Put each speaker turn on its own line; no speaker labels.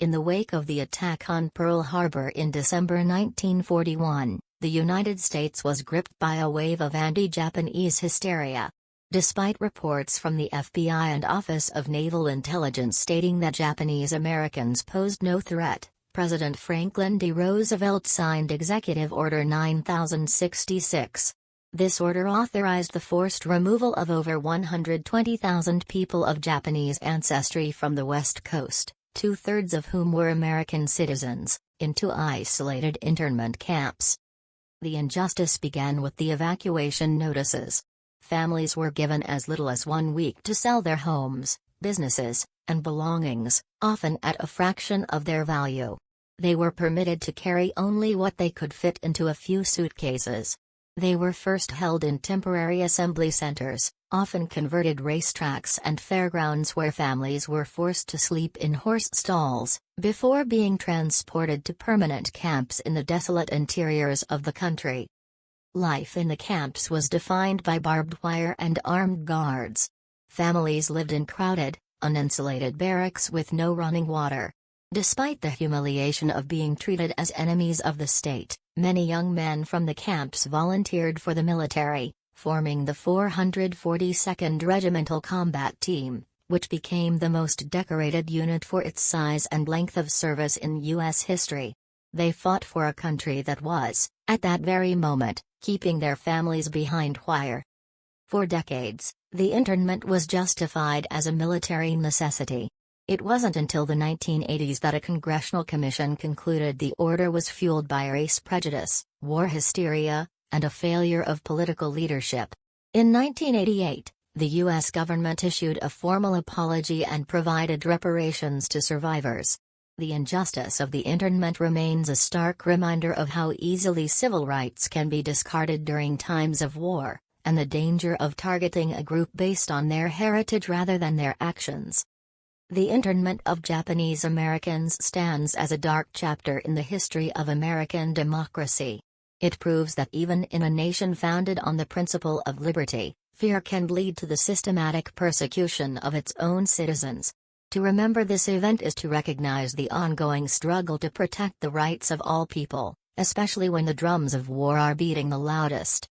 In the wake of the attack on Pearl Harbor in December 1941, the United States was gripped by a wave of anti-Japanese hysteria. Despite reports from the FBI and Office of Naval Intelligence stating that Japanese Americans posed no threat, President Franklin D. Roosevelt signed Executive Order 9066. This order authorized the forced removal of over 120,000 people of Japanese ancestry from the West Coast, two-thirds of whom were American citizens, into isolated internment camps. The injustice began with the evacuation notices. Families were given as little as 1 week to sell their homes, businesses, and belongings, often at a fraction of their value. They were permitted to carry only what they could fit into a few suitcases. They were first held in temporary assembly centers, often converted racetracks and fairgrounds where families were forced to sleep in horse stalls, before being transported to permanent camps in the desolate interiors of the country. Life in the camps was defined by barbed wire and armed guards. Families lived in crowded, uninsulated barracks with no running water. Despite the humiliation of being treated as enemies of the state, many young men from the camps volunteered for the military, forming the 442nd Regimental Combat Team, which became the most decorated unit for its size and length of service in U.S. history. They fought for a country that was, at that very moment, keeping their families behind wire. For decades, the internment was justified as a military necessity. It wasn't until the 1980s that a congressional commission concluded the order was fueled by race prejudice, war hysteria, and a failure of political leadership. In 1988, the U.S. government issued a formal apology and provided reparations to survivors. The injustice of the internment remains a stark reminder of how easily civil rights can be discarded during times of war, and the danger of targeting a group based on their heritage rather than their actions. The internment of Japanese Americans stands as a dark chapter in the history of American democracy. It proves that even in a nation founded on the principle of liberty, fear can lead to the systematic persecution of its own citizens. To remember this event is to recognize the ongoing struggle to protect the rights of all people, especially when the drums of war are beating the loudest.